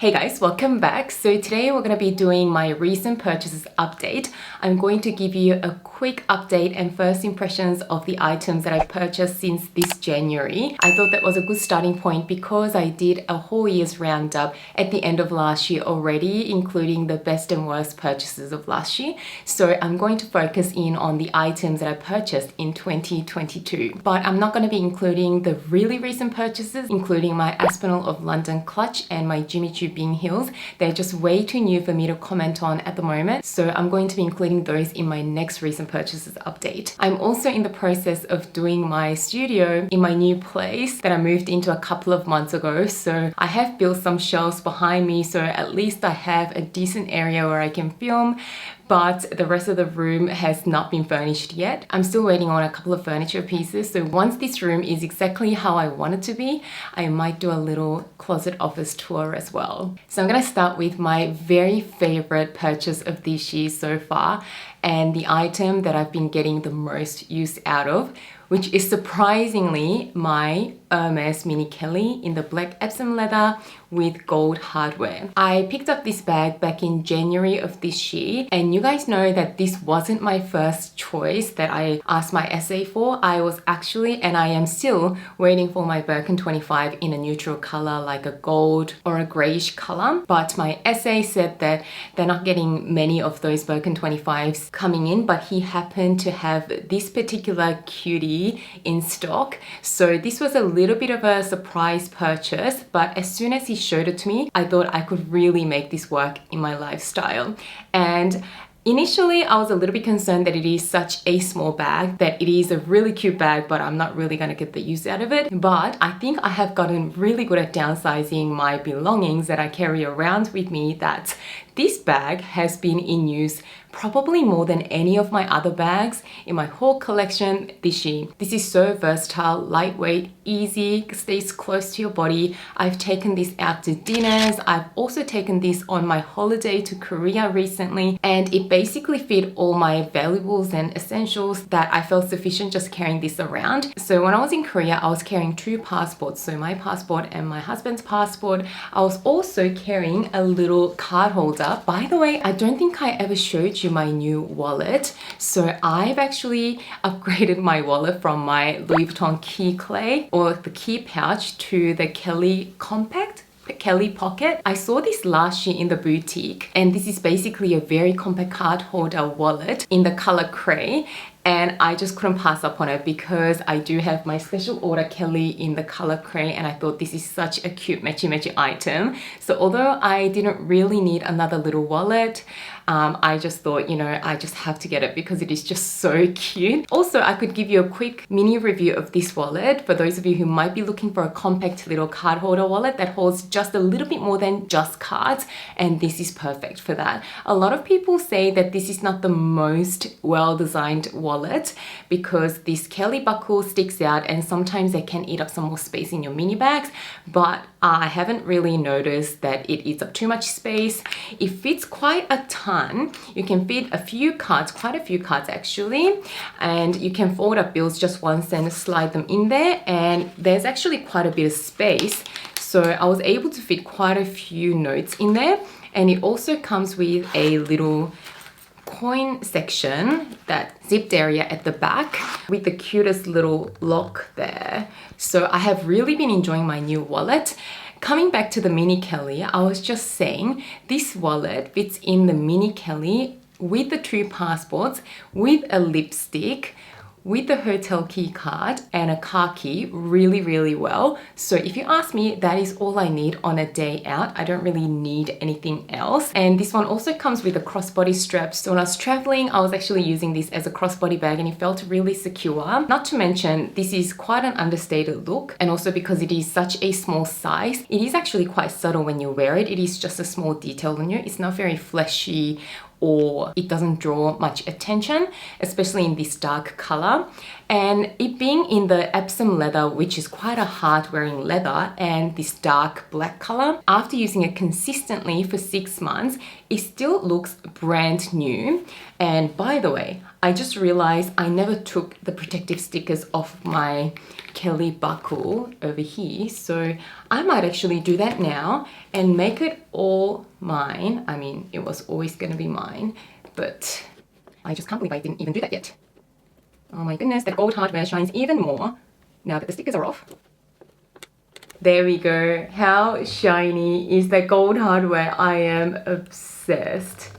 Hey guys, welcome back. So today we're going to be doing my recent purchases update. I'm going to give you a quick update and first impressions of the items that I purchased since this January. I thought that was a good starting point because I did a whole year's roundup at the end of last year already, including the best and worst purchases of last year. So I'm going to focus in on the items that I purchased in 2022. But I'm not going to be including the really recent purchases, including my Aspinall of London clutch and my Jimmy Choo Bing heels. They're just way too new for me to comment on at the moment, so I'm going to be including those in my next recent purchases update. I'm also in the process of doing my studio in my new place that I moved into a couple of months ago, so I have built some shelves behind me, so at least I have a decent area where I can film, but the rest of the room has not been furnished yet. I'm still waiting on a couple of furniture pieces, so once this room is exactly how I want it to be, I might do a little closet office tour as well. So I'm going to start with my very favorite purchase of this year so far, and the item that I've been getting the most use out of, which is surprisingly my Hermes Mini Kelly in the black Epsom leather with gold hardware. I picked up this bag back in January of this year, and you guys know that this wasn't my first choice that I asked my SA for. I was actually, and I am still, waiting for my Birkin 25 in a neutral color like a gold or a grayish color, but my SA said that they're not getting many of those Birkin 25s coming in, but he happened to have this particular cutie in stock. So this was a little bit of a surprise purchase, but as soon as he showed it to me, I thought I could really make this work in my lifestyle. And initially, I was a little bit concerned that it is such a small bag, that it is a really cute bag, but I'm not really going to get the use out of it. But I think I have gotten really good at downsizing my belongings that I carry around with me, that this bag has been in use probably more than any of my other bags in my whole collection this year. This is so versatile, lightweight, easy, stays close to your body. I've taken this out to dinners. I've also taken this on my holiday to Korea recently, and it basically fit all my valuables and essentials that I felt sufficient just carrying this around. So when I was in Korea, I was carrying two passports, so my passport and my husband's passport. I was also carrying a little card holder. By the way, I don't think I ever showed you my new wallet. So I've actually upgraded my wallet from my Louis Vuitton key clay or the key pouch to the Kelly compact. Kelly pocket. I saw this last year in the boutique, and this is basically a very compact card holder wallet in the color cray. And I just couldn't pass up on it because I do have my special order Kelly in the color cray, and I thought this is such a cute matchy item. So although I didn't really need another little wallet, I just thought, you know, I just have to get it because it is just so cute. Also, I could give you a quick mini review of this wallet for those of you who might be looking for a compact little card holder wallet that holds just a little bit more than just cards, and this is perfect for that. A lot of people say that this is not the most well-designed wallet because this Kelly buckle sticks out and sometimes they can eat up some more space in your mini bags, but I haven't really noticed that it eats up too much space. It fits quite a ton. You can fit a few cards, quite a few cards actually, and you can fold up bills just once and slide them in there, and there's actually quite a bit of space. So I was able to fit quite a few notes in there, and it also comes with a little coin section, that zipped area at the back with the cutest little lock there. So I have really been enjoying my new wallet. Coming back to the Mini Kelly, I was just saying this wallet fits in the Mini Kelly with the two passports, with a lipstick, with the hotel key card and a car key really well. So if you ask me, that is all I need on a day out. I don't really need anything else. And this one also comes with a crossbody strap. So when I was traveling, I was actually using this as a crossbody bag and it felt really secure. Not to mention, this is quite an understated look, and also because it is such a small size, it is actually quite subtle when you wear it. It is just a small detail on you. It's not very fleshy, or it doesn't draw much attention, especially in this dark color. And it being in the Epsom leather, which is quite a hard wearing leather, and this dark black color, after using it consistently for 6 months, it still looks brand new. And by the way, I just realized I never took the protective stickers off my Kelly buckle over here, so I might actually do that now and make it all mine. I mean, it was always going to be mine, but I just can't believe I didn't even do that yet. Oh my goodness, that gold hardware shines even more now that the stickers are off. There we go. How shiny is that gold hardware? I am obsessed.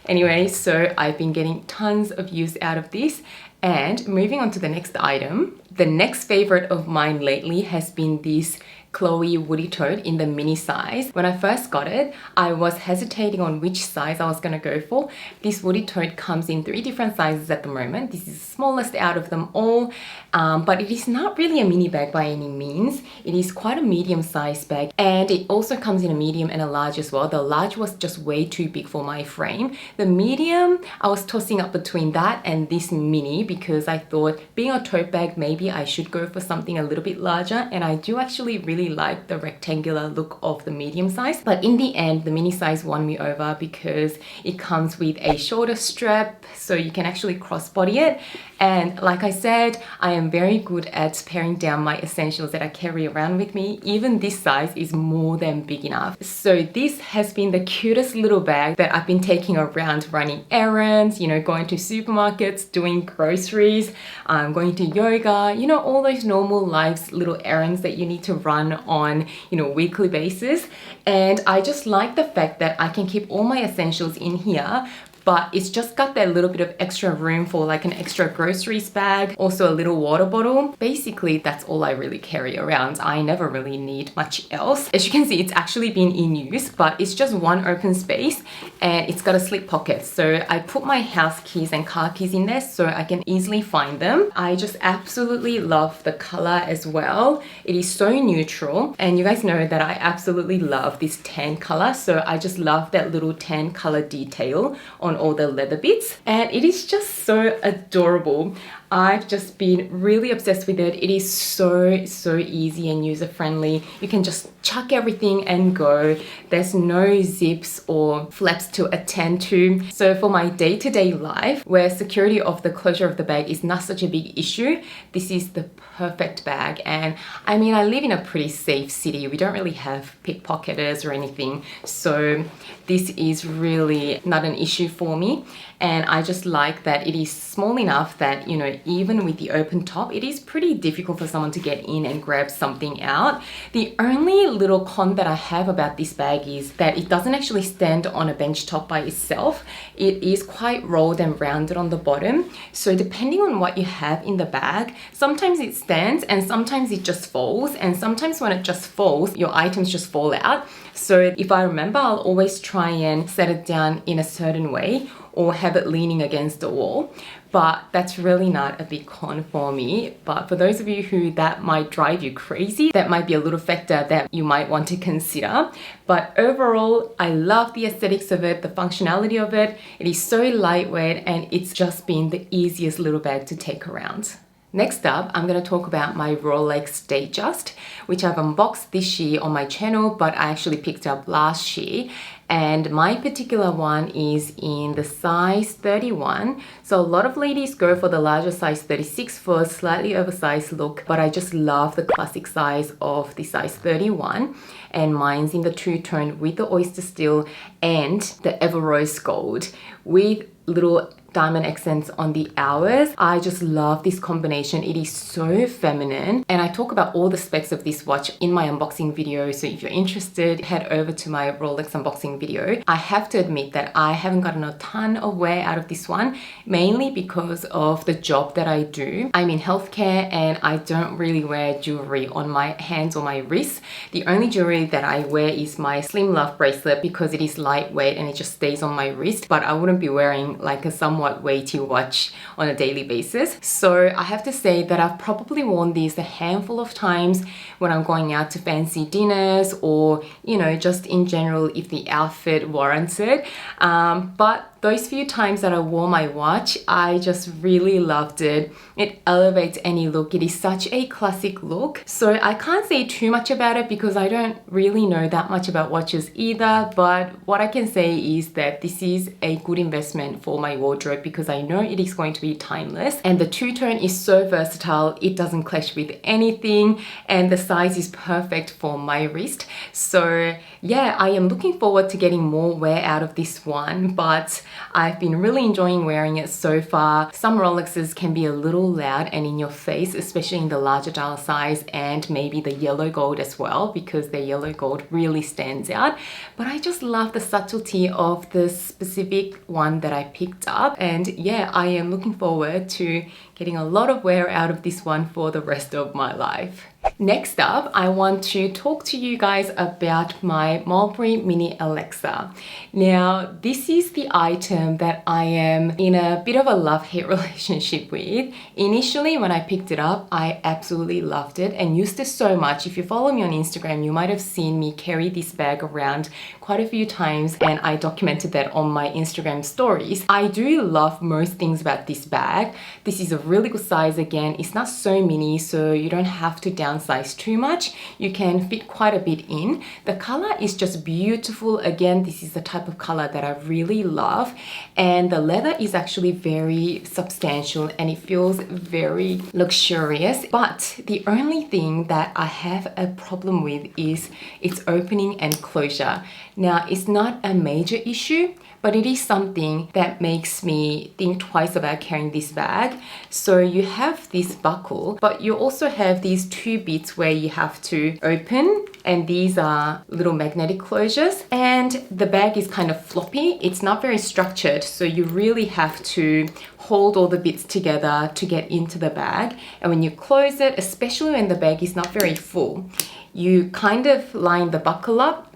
Anyway, so I've been getting tons of use out of this. And moving on to the next item, the next favorite of mine lately has been this Chloé Woody tote in the mini size. When I first got it, I was hesitating on which size I was going to go for. This Woody tote comes in 3 different sizes at the moment. This is the smallest out of them all, but it is not really a mini bag by any means. It is quite a medium-sized bag, and it also comes in a medium and a large as well. The large was just way too big for my frame. The medium, I was tossing up between that and this mini because I thought, being a tote bag, maybe I should go for something a little bit larger, and I do actually really like the rectangular look of the medium size, but in the end the mini size won me over because it comes with a shorter strap so you can actually crossbody it. And like I said, I am very good at paring down my essentials that I carry around with me. Even this size is more than big enough. So this has been the cutest little bag that I've been taking around running errands, you know, going to supermarkets, doing groceries, going to yoga, you know, all those normal life's little errands that you need to run on, you know, weekly basis. And I just like the fact that I can keep all my essentials in here, but it's just got that little bit of extra room for like an extra groceries bag, also a little water bottle. Basically, that's all I really carry around. I never really need much else. As you can see, it's actually been in use, but it's just one open space and it's got a slip pocket. So I put my house keys and car keys in there so I can easily find them. I just absolutely love the color as well. It is so neutral, and you guys know that I absolutely love this tan color. So I just love that little tan color detail on all the leather bits, and it is just so adorable. I've just been really obsessed with it. It is so easy and user-friendly. You can just chuck everything and go. There's no zips or flaps to attend to. So for my day-to-day life, where security of the closure of the bag is not such a big issue, this is the perfect bag. And I mean, I live in a pretty safe city. We don't really have pickpocketers or anything. So this is really not an issue for me. And I just like that it is small enough that, you know, even with the open top, it is pretty difficult for someone to get in and grab something out. The only little con that I have about this bag is that it doesn't actually stand on a bench top by itself. It is quite rolled and rounded on the bottom. So depending on what you have in the bag, sometimes it stands and sometimes it just falls. And sometimes when it just falls, your items just fall out. So if I remember, I'll always try and set it down in a certain way or have it leaning against the wall. But that's really not a big con for me. But for those of you who that might drive you crazy, that might be a little factor that you might want to consider. But overall, I love the aesthetics of it, the functionality of it. It is so lightweight and it's just been the easiest little bag to take around. Next up, I'm going to talk about my Rolex Datejust, which I've unboxed this year on my channel, but I actually picked up last year. And my particular one is in the size 31. So a lot of ladies go for the larger size 36 for a slightly oversized look, but I just love the classic size of the size 31. And mine's in the two-tone with the oyster steel and the ever rose gold with little diamond accents on the hours. I just love this combination. It is so feminine, and I talk about all the specs of this watch in my unboxing video, so if you're interested, head over to my Rolex unboxing video. I have to admit that I haven't gotten a ton of wear out of this one, mainly because of the job that I do. I'm in healthcare and I don't really wear jewelry on my hands or my wrists. The only jewelry that I wear is my Slim Love bracelet because it is lightweight and it just stays on my wrist, but I wouldn't be wearing like a somewhat weighty watch on a daily basis. So I have to say that I've probably worn these a handful of times when I'm going out to fancy dinners or, you know, just in general if the outfit warrants it. But those few times that I wore my watch, I just really loved it. It elevates any look. It is such a classic look. So I can't say too much about it because I don't really know that much about watches either, but what I can say is that this is a good investment for my wardrobe because I know it is going to be timeless, and the two-tone is so versatile. It doesn't clash with anything, and the size is perfect for my wrist. So yeah, I am looking forward to getting more wear out of this one, but I've been really enjoying wearing it so far. Some Rolexes can be a little loud and in your face, especially in the larger dial size and maybe the yellow gold as well, because the yellow gold really stands out. But I just love the subtlety of the specific one that I picked up, and yeah, I am looking forward to getting a lot of wear out of this one for the rest of my life. Next up, I want to talk to you guys about my Mulberry Mini Alexa. Now, this is the item that I am in a bit of a love-hate relationship with. Initially, when I picked it up, I absolutely loved it and used it so much. If you follow me on Instagram, you might have seen me carry this bag around quite a few times, and I documented that on my Instagram stories. I do love most things about this bag. This is a really good size again. It's not so mini, so you don't have to downsize too much. You can fit quite a bit in. The color is just beautiful. Again, this is the type of color that I really love, and the leather is actually very substantial and it feels very luxurious. But the only thing that I have a problem with is its opening and closure. Now, it's not a major issue, but it is something that makes me think twice about carrying this bag. So you have this buckle, but you also have these two bits where you have to open, and these are little magnetic closures, and the bag is kind of floppy. It's not very structured, so you really have to hold all the bits together to get into the bag. And when you close it, especially when the bag is not very full, you kind of line the buckle up,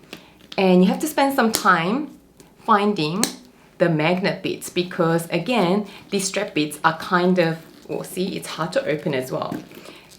and you have to spend some time finding the magnet bits because again, these strap bits are kind of, well, see, it's hard to open as well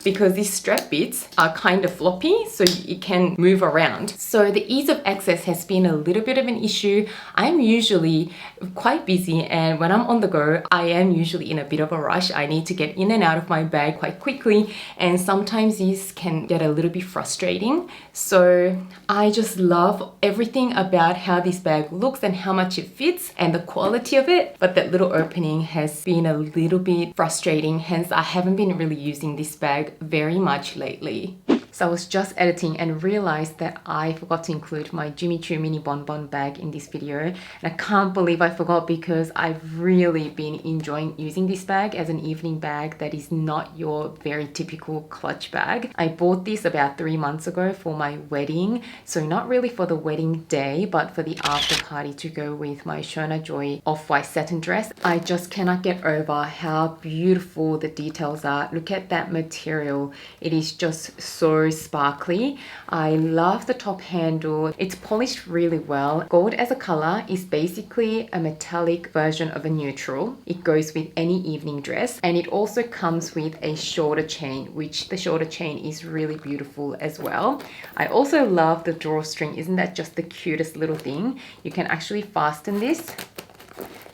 because these strap bits are kind of floppy, so it can move around. So the ease of access has been a little bit of an issue. I'm usually quite busy, and when I'm on the go, I am usually in a bit of a rush. I need to get in and out of my bag quite quickly, and sometimes this can get a little bit frustrating. So I just love everything about how this bag looks and how much it fits and the quality of it, but that little opening has been a little bit frustrating, hence I haven't been really using this bag very much lately. So I was just editing and realized that I forgot to include my Jimmy Choo mini bonbon bag in this video. And I can't believe I forgot because I've really been enjoying using this bag as an evening bag that is not your very typical clutch bag. I bought this about 3 months ago for my wedding. So not really for the wedding day, but for the after party to go with my Shona Joy off-white satin dress. I just cannot get over how beautiful the details are. Look at that material. It is just so sparkly. I love the top handle. It's polished really well. Gold as a color is basically a metallic version of a neutral. It goes with any evening dress, and it also comes with a shorter chain, which the shorter chain is really beautiful as well. I also love the drawstring. Isn't that just the cutest little thing? You can actually fasten this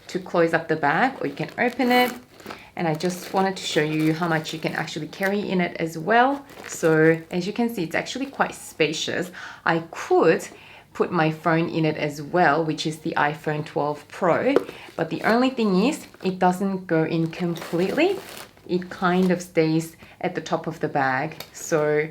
to close up the bag, or you can open it. And I just wanted to show you how much you can actually carry in it as well. So as you can see, it's actually quite spacious. I could put my phone in it as well, which is the iPhone 12 Pro. But the only thing is, it doesn't go in completely. It kind of stays at the top of the bag. So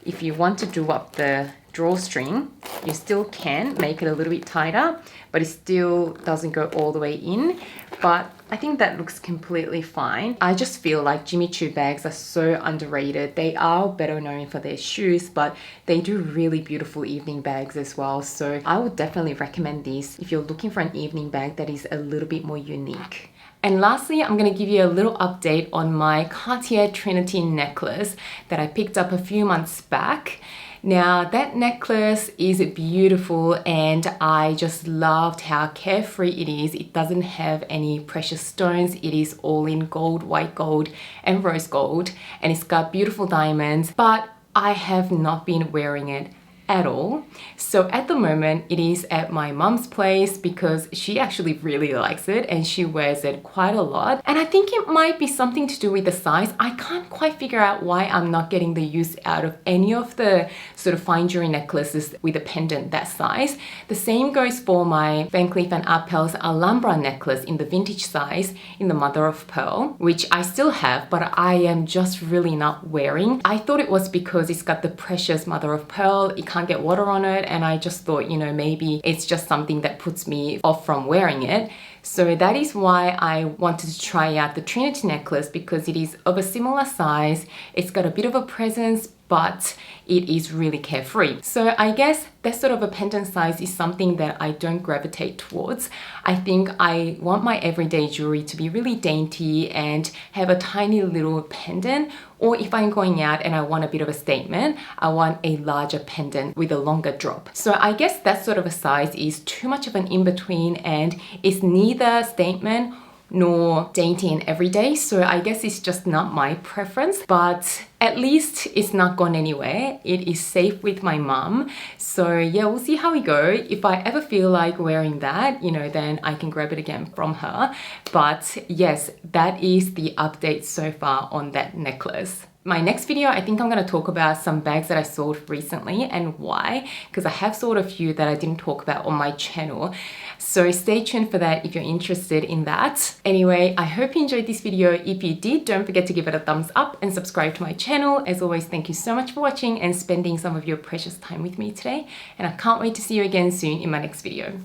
if you want to do up the drawstring, you still can make it a little bit tighter, but it still doesn't go all the way in. But I think that looks completely fine. I just feel like Jimmy Choo bags are so underrated. They are better known for their shoes, but they do really beautiful evening bags as well. So I would definitely recommend these if you're looking for an evening bag that is a little bit more unique. And lastly, I'm going to give you a little update on my Cartier Trinity necklace that I picked up a few months back. Now that necklace is beautiful, and I just loved how carefree it is. It doesn't have any precious stones. It is all in gold, white gold and rose gold, and it's got beautiful diamonds, but I have not been wearing it at all. So at the moment it is at my mum's place because she actually really likes it and she wears it quite a lot. And I think it might be something to do with the size. I can't quite figure out why I'm not getting the use out of any of the sort of fine jewelry necklaces with a pendant that size. The same goes for my Van Cleef & Arpels Alhambra necklace in the vintage size in the mother of pearl, which I still have, but I am just really not wearing. I thought it was because it's got the precious mother of pearl, it can't get water on it, and I just thought, you know, maybe it's just something that puts me off from wearing it. So that is why I wanted to try out the Trinity necklace, because it is of a similar size, it's got a bit of a presence, but it is really carefree. So I guess that sort of a pendant size is something that I don't gravitate towards. I think I want my everyday jewelry to be really dainty and have a tiny little pendant, or if I'm going out and I want a bit of a statement, I want a larger pendant with a longer drop. So I guess that sort of a size is too much of an in-between and it's neither statement nor dainty and everyday, so I guess it's just not my preference, but at least it's not gone anywhere. It is safe with my mum. So yeah, we'll see how we go. If I ever feel like wearing that, you know, then I can grab it again from her. But yes, that is the update so far on that necklace. My next video, I think I'm going to talk about some bags that I sold recently and why, because I have sold a few that I didn't talk about on my channel. So stay tuned for that if you're interested in that. Anyway, I hope you enjoyed this video. If you did, don't forget to give it a thumbs up and subscribe to my channel. As always, thank you so much for watching and spending some of your precious time with me today. And I can't wait to see you again soon in my next video.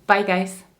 Bye guys.